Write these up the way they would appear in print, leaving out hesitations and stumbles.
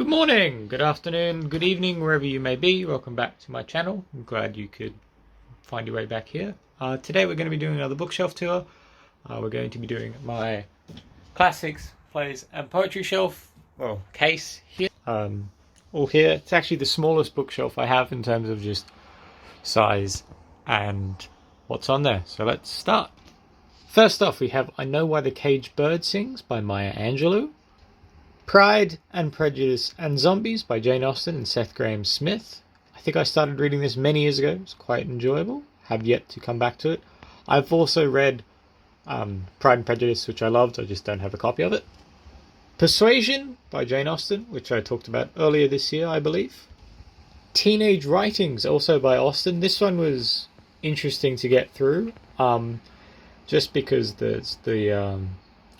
Good morning, good afternoon, good evening, wherever you may be. Welcome back to my channel. I'm glad you could find your way back here. Today we're going to be doing another bookshelf tour. We're going to be doing my classics, plays and poetry shelf, well, case here. All here. It's actually the smallest bookshelf I have in terms of just size and what's on there. So let's start. First off, we have I Know Why the Caged Bird Sings by Maya Angelou. Pride and Prejudice and Zombies by Jane Austen and Seth Grahame Smith. I think I started reading this many years ago. It's quite enjoyable. Have yet to come back to it. I've also read Pride and Prejudice, which I loved. I just don't have a copy of it. Persuasion by Jane Austen, which I talked about earlier this year, I believe. Teenage Writings, also by Austen. This one was interesting to get through, just because the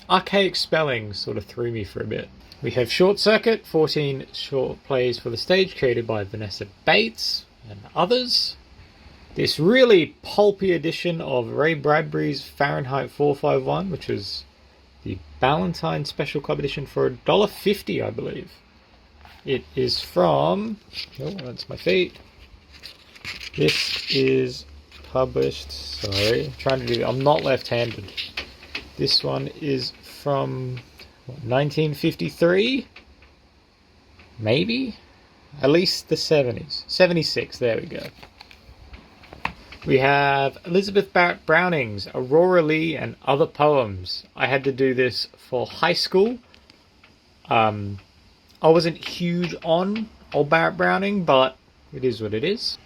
archaic spelling sort of threw me for a bit. We have Short Circuit, 14 short plays for the stage, created by Vanessa Bates and others. This really pulpy edition of Ray Bradbury's Fahrenheit 451, which was the Valentine Special Club edition for $1.50, I believe. It is from... oh, that's my feet. This is published... sorry, I'm not left-handed. This one is from... 1953? Maybe? At least the 70s. 76, there we go. We have Elizabeth Barrett Browning's Aurora Leigh and Other Poems. I had to do this for high school. I wasn't huge on old Barrett Browning, but it is what it is.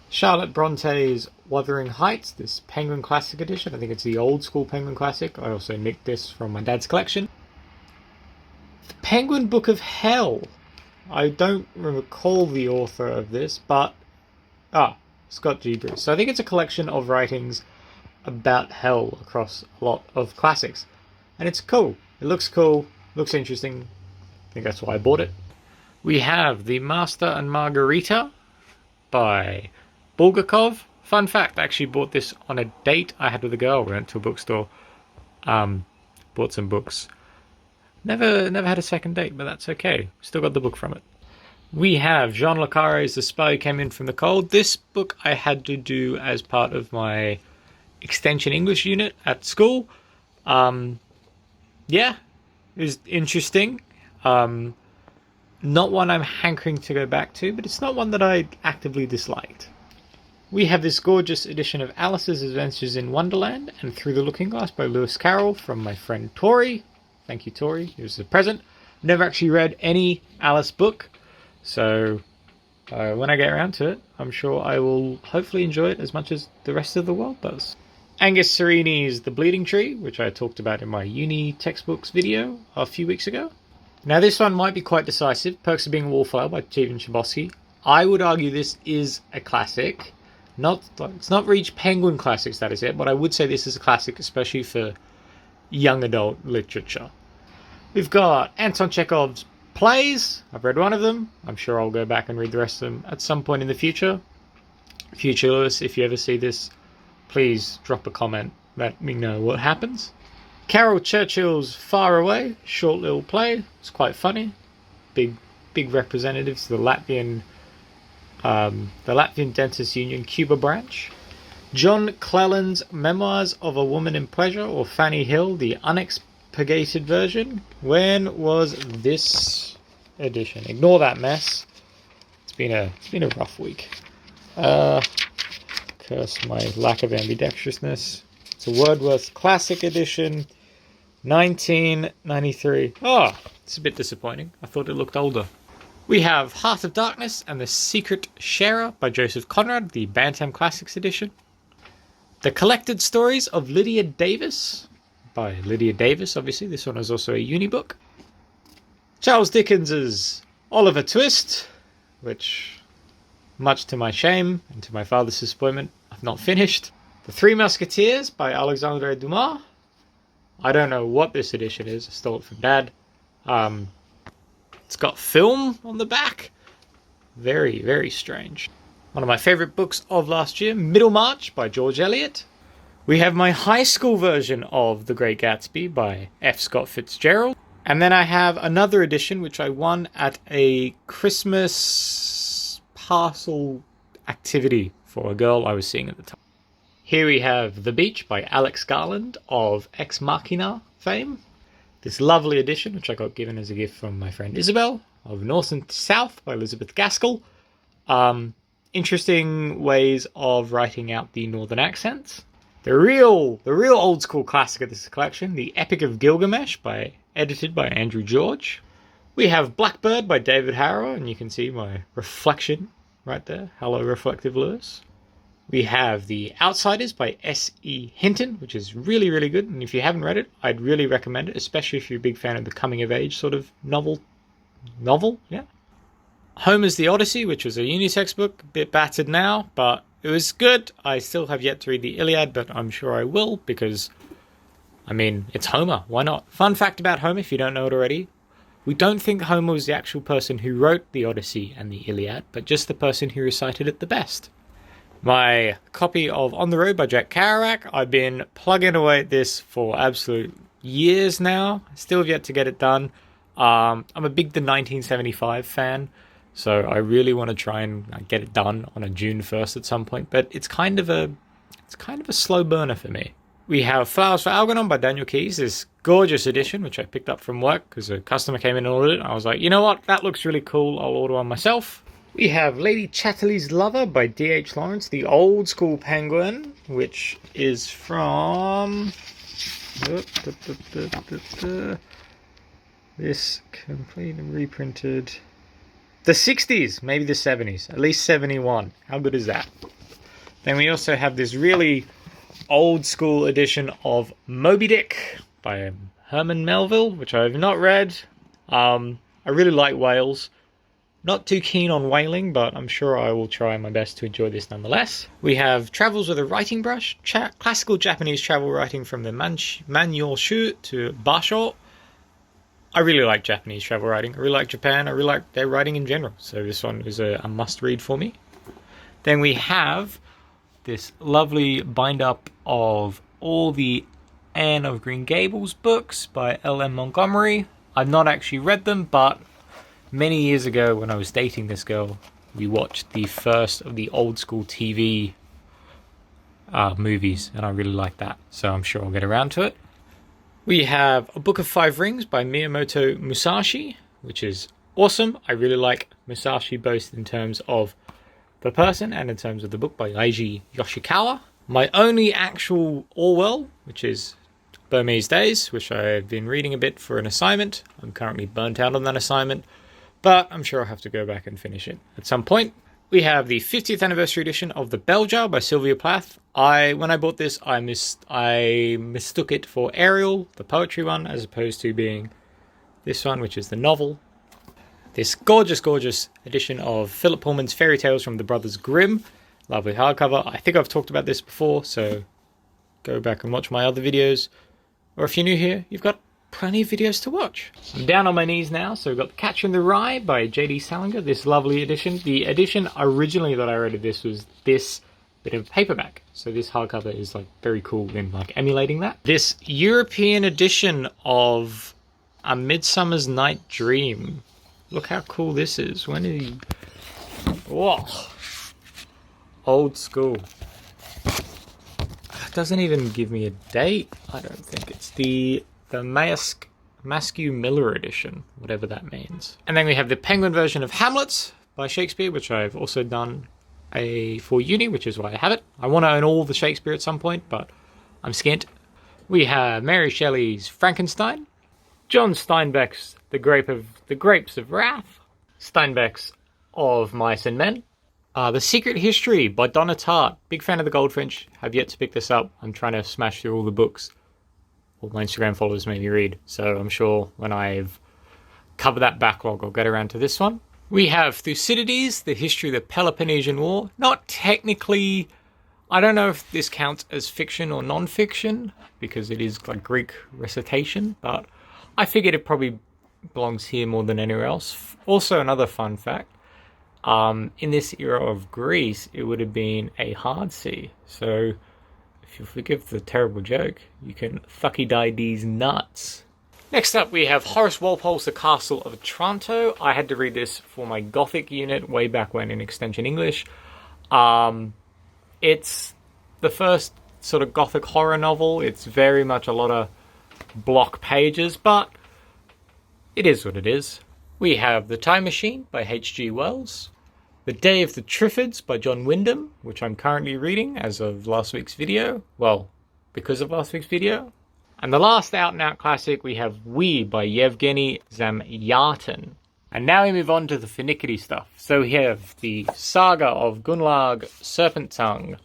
Charlotte Bronte's Wuthering Heights, this Penguin Classic edition. I think it's the old school Penguin Classic. I also nicked this from my dad's collection. The Penguin Book of Hell. I don't recall the author of this, but... Scott G. Bruce. So I think it's a collection of writings about hell across a lot of classics. And it's cool. It looks cool. Looks interesting. I think that's why I bought it. We have The Master and Margarita by Bulgakov. Fun fact, I actually bought this on a date I had with a girl. We went to a bookstore. Bought some books. Never had a second date, but that's okay. Still got the book from it. We have Jean Le Carré's The Spy Who Came In From the Cold. This book I had to do as part of my extension English unit at school. Yeah, it was interesting. Not one I'm hankering to go back to, but it's not one that I actively disliked. We have this gorgeous edition of Alice's Adventures in Wonderland and Through the Looking Glass by Lewis Carroll from my friend Tori. Thank you, Tori. Here's a present. Never actually read any Alice book, so when I get around to it, I'm sure I will hopefully enjoy it as much as the rest of the world does. Angus Serini's The Bleeding Tree, which I talked about in my uni textbooks video a few weeks ago. Now this one might be quite decisive. Perks of Being a Wallflower by Stephen Chbosky. I would argue this is a classic. It's not reached Penguin Classic status yet, but I would say this is a classic, especially for young adult literature. We've got Anton Chekhov's plays. I've read one of them. I'm sure I'll go back and read the rest of them at some point in the future. Future Lewis, if you ever see this, please drop a comment. Let me know what happens. Carol Churchill's Far Away, short little play. It's quite funny. Big representatives to the Latvian Dentists Union Cuba branch. John Cleland's Memoirs of a Woman in Pleasure, or Fanny Hill, the unexpurgated version. When was this edition? Ignore that mess. It's been a rough week. Curse my lack of ambidextrousness. It's a Wordsworth Classic edition, 1993. It's a bit disappointing. I thought it looked older. We have Heart of Darkness and the Secret Sharer by Joseph Conrad, the Bantam Classics edition. The Collected Stories of Lydia Davis by Lydia Davis, obviously. This one is also a uni book. Charles Dickens's Oliver Twist, which, much to my shame and to my father's disappointment, I've not finished. The Three Musketeers by Alexandre Dumas. I don't know what this edition is. I stole it from Dad. It's got film on the back. Very, very strange. One of my favourite books of last year, Middlemarch by George Eliot. We have my high school version of The Great Gatsby by F. Scott Fitzgerald. And then I have another edition which I won at a Christmas parcel activity for a girl I was seeing at the time. Here we have The Beach by Alex Garland of Ex Machina fame. This lovely edition, which I got given as a gift from my friend Isabel, of North and South by Elizabeth Gaskell. Interesting ways of writing out the northern accents. The real old school classic of this collection, The Epic of Gilgamesh, edited by Andrew George. We have Blackbird by David Harrow, and you can see my reflection right there. Hello, reflective Lewis. We have The Outsiders by S.E. Hinton, which is really, really good. And if you haven't read it, I'd really recommend it, especially if you're a big fan of the coming-of-age sort of novel, yeah. Homer's The Odyssey, which was a uni textbook, a bit battered now, but it was good. I still have yet to read the Iliad, but I'm sure I will, because, I mean, it's Homer. Why not? Fun fact about Homer, if you don't know it already. We don't think Homer was the actual person who wrote the Odyssey and the Iliad, but just the person who recited it the best. My copy of On the Road by Jack Kerouac. I've been plugging away at this for absolute years now. Still have yet to get it done. I'm a big The 1975 fan, so I really want to try and get it done on a June 1st at some point. But it's kind of a slow burner for me. We have Flowers for Algernon by Daniel Keyes, this gorgeous edition, which I picked up from work because a customer came in and ordered it. I was like, you know what, that looks really cool. I'll order one myself. We have Lady Chatterley's Lover by D.H. Lawrence, the old school penguin, which is from this complete and reprinted the 60s, maybe the 70s, at least 71. How good is that? Then we also have this really old school edition of Moby Dick by Herman Melville, which I have not read. I really like whales. Not too keen on whaling, but I'm sure I will try my best to enjoy this nonetheless. We have Travels with a Writing Brush, classical Japanese travel writing from the Manyoshu to Basho. I really like Japanese travel writing. I really like Japan. I really like their writing in general. So this one is a must-read for me. Then we have this lovely bind-up of all the Anne of Green Gables books by L.M. Montgomery. I've not actually read them, but many years ago, when I was dating this girl, we watched the first of the old school TV movies, and I really like that, so I'm sure I'll get around to it. We have A Book of Five Rings by Miyamoto Musashi, which is awesome. I really like Musashi both in terms of the person and in terms of the book by Eiji Yoshikawa. My only actual Orwell, which is Burmese Days, which I've been reading a bit for an assignment. I'm currently burnt out on that assignment, but I'm sure I'll have to go back and finish it at some point. We have the 50th anniversary edition of The Bell Jar by Sylvia Plath. When I bought this, I mistook it for Ariel, the poetry one, as opposed to being this one, which is the novel. This gorgeous, gorgeous edition of Philip Pullman's Fairy Tales from the Brothers Grimm. Lovely hardcover. I think I've talked about this before, so go back and watch my other videos. Or if you're new here, you've got plenty of videos to watch. I'm down on my knees now, so we've got The Catcher in the Rye by J.D. Salinger, this lovely edition. The edition originally that I read of this was this bit of paperback, so this hardcover is like very cool in like emulating that. This European edition of A Midsummer's Night Dream. Look how cool this is. When did he... Whoa! Old school. It doesn't even give me a date. I don't think it's the Maskew Miller edition, whatever that means. And then we have the Penguin version of Hamlet by Shakespeare, which I've also done for uni, which is why I have it. I want to own all the Shakespeare at some point, but I'm skint. We have Mary Shelley's Frankenstein, John Steinbeck's The Grapes of Wrath, Steinbeck's Of Mice and Men, The Secret History by Donna Tartt. Big fan of the Goldfinch. Have yet to pick this up. I'm trying to smash through all the books all my Instagram followers made me read, so I'm sure when I've covered that backlog, I'll get around to this one. We have Thucydides, The History of the Peloponnesian War. Not technically, I don't know if this counts as fiction or non-fiction, because it is like Greek recitation, but I figured it probably belongs here more than anywhere else. Also, another fun fact, in this era of Greece, it would have been a hard C, so if you forgive the terrible joke, you can thucky die these nuts. Next up, we have Horace Walpole's The Castle of Otranto. I had to read this for my Gothic unit way back when in Extension English. It's the first sort of Gothic horror novel. It's very much a lot of block pages, but it is what it is. We have The Time Machine by H.G. Wells. The Day of the Triffids by John Wyndham, which I'm currently reading as of last week's video. Well, because of last week's video. And the last out-and-out classic, we have We by Yevgeny Zamyatin. And now we move on to the finicky stuff. So we have the Saga of Gunlag Serpent-Tongue,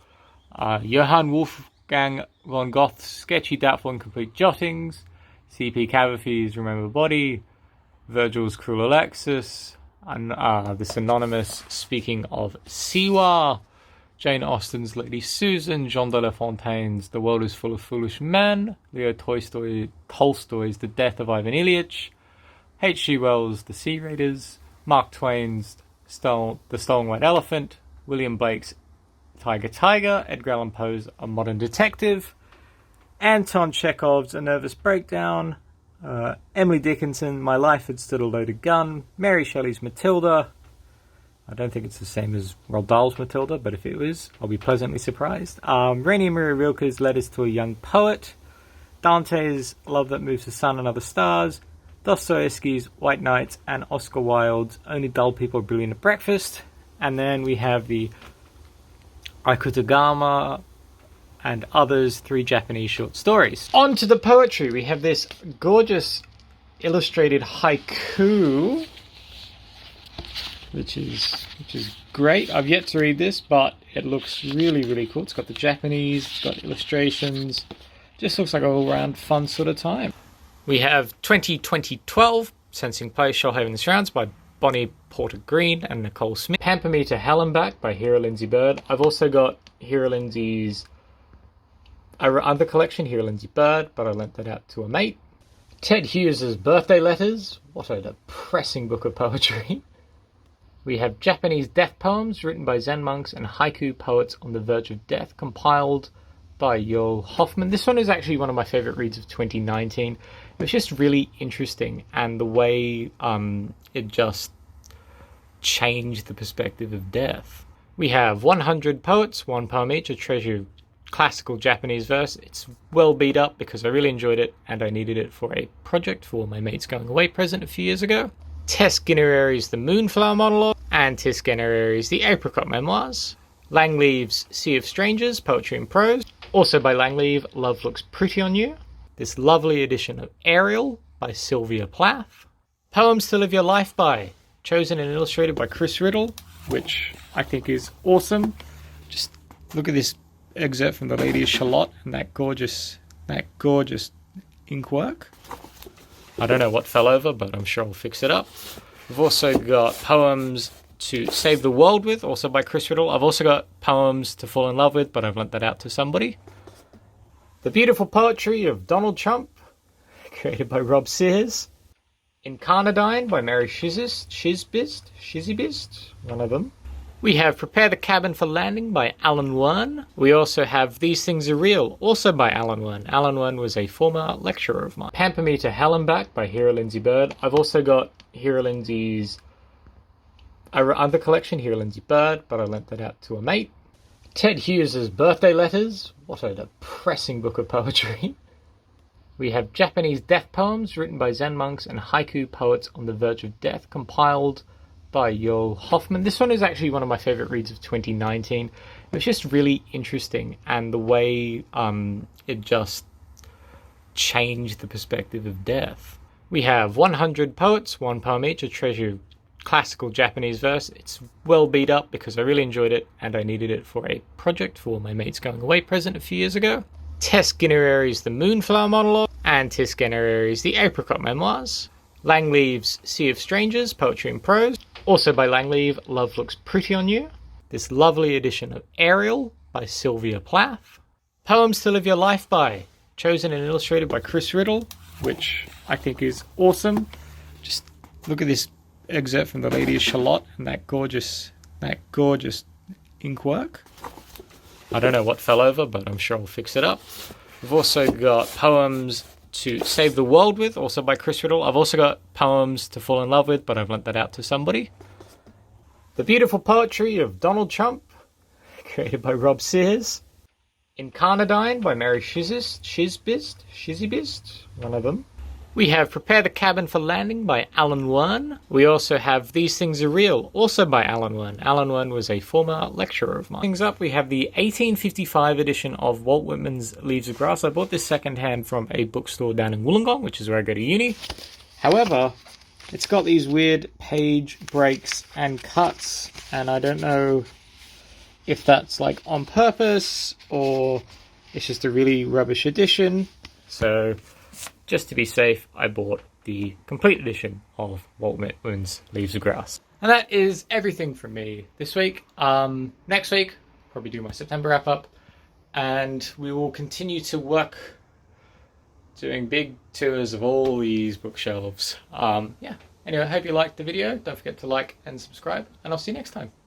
Johann Wolfgang von Goth's sketchy, doubtful, and complete jottings, C.P. Cavafy's Remember Body, Virgil's Cruel Alexis, and this anonymous Speaking of Siwa, Jane Austen's Lady Susan, Jean de La Fontaine's The World is Full of Foolish Men, Leo Tolstoy's The Death of Ivan Ilyich, H.G. Wells' The Sea Raiders, Mark Twain's The Stolen White Elephant, William Blake's Tiger, Edgar Allan Poe's A Modern Detective, Anton Chekhov's A Nervous Breakdown, Emily Dickinson, My Life Had Stood a Loaded Gun, Mary Shelley's Matilda. I don't think it's the same as Roald Dahl's Matilda, but if it was, I'll be pleasantly surprised. Rainer Maria Rilke's Letters to a Young Poet, Dante's Love That Moves the Sun and Other Stars, Dostoevsky's White Nights, and Oscar Wilde's Only Dull People Are Brilliant at Breakfast. And then we have the Akutagama and Others, 3 Japanese short stories. On to the poetry. We have this gorgeous illustrated haiku, which is great. I've yet to read this, but it looks really, really cool. It's got the Japanese, it's got illustrations. Just looks like an all-round fun sort of time. We have 2012, Sensing Play, Shoalhaven and Surrounds by Bonnie Porter Green and Nicole Smith. Pamper Me to Hell and Back by Hera Lindsay Bird. I've also got Hera Lindsay's other collection, Hera Lindsay Bird, but I lent that out to a mate. Ted Hughes' Birthday Letters. What a depressing book of poetry. We have Japanese death poems written by Zen monks and haiku poets on the verge of death, compiled by Joel Hoffman. This one is actually one of my favorite reads of 2019. It was just really interesting, and the way it just changed the perspective of death. We have 100 poets, 1 poem each, a treasure of classical Japanese verse. It's well beat up because I really enjoyed it and I needed it for a project for my mate's going away present a few years ago. Tess Guinerere's The Moonflower Monologue, and Tess Guinerere's The Apricot Memoirs. Langleave's Sea of Strangers, Poetry and Prose. Also by Langleave, Love Looks Pretty on You. This lovely edition of Ariel by Sylvia Plath. Poems to Live Your Life by, chosen and illustrated by Chris Riddle, which I think is awesome. Just look at this excerpt from The Lady of Shalott and that gorgeous ink work. I don't know what fell over, but I'm sure I'll fix it up. We've also got Poems to Save the World With, also by Chris Riddle. I've also got Poems to Fall in Love With, but I've lent that out to somebody. The Beautiful Poetry of Donald Trump, created by Rob Sears. Incarnadine by Mary Shizbist, one of them. We have Prepare the Cabin for Landing by Alan Wern. We also have These Things Are Real, also by Alan Wern. Alan Wern was a former lecturer of mine. Pamper Me to Hell and Back by Hera Lindsay Bird. I've also got Hera Lindsay's other collection, Hera Lindsay Bird, but I lent that out to a mate. Ted Hughes' Birthday Letters. What a depressing book of poetry. We have Japanese death poems written by Zen monks and haiku poets on the verge of death, compiled by Joel Hoffman. This one is actually one of my favorite reads of 2019. It was just really interesting, and the way it just changed the perspective of death. We have 100 poets, 1 poem each, a treasure of classical Japanese verse. It's well beat up because I really enjoyed it and I needed it for a project for my mate's going away present a few years ago. Tess Guinerere's The Moonflower Monologue, and Tess Guinerere's The Apricot Memoirs. Langleave's Sea of Strangers, Poetry and Prose. Also by Langleave, Love Looks Pretty on You. This lovely edition of Ariel by Sylvia Plath. Poems to Live Your Life by, chosen and illustrated by Chris Riddle, which I think is awesome. Just look at this excerpt from The Lady of Shalott and that gorgeous ink work. I don't know what fell over, but I'm sure I'll fix it up. We've also got Poems to Save the World With, also by Chris Riddle. I've also got Poems to Fall in Love With, but I've lent that out to somebody. The Beautiful Poetry of Donald Trump, created by Rob Sears. Incarnadine by Mary Shizbist, one of them. We have Prepare the Cabin for Landing by Alan Wern. We also have These Things Are Real, also by Alan Wern. Alan Wern was a former lecturer of mine. Things up, we have the 1855 edition of Walt Whitman's Leaves of Grass. I bought this secondhand from a bookstore down in Wollongong, which is where I go to uni. However, it's got these weird page breaks and cuts, and I don't know if that's like on purpose or it's just a really rubbish edition. So just to be safe, I bought the complete edition of Walt Whitman's Leaves of Grass. And that is everything from me this week. Next week, probably do my September wrap up, and we will continue to work doing big tours of all these bookshelves. Yeah. Anyway, I hope you liked the video. Don't forget to like and subscribe, and I'll see you next time.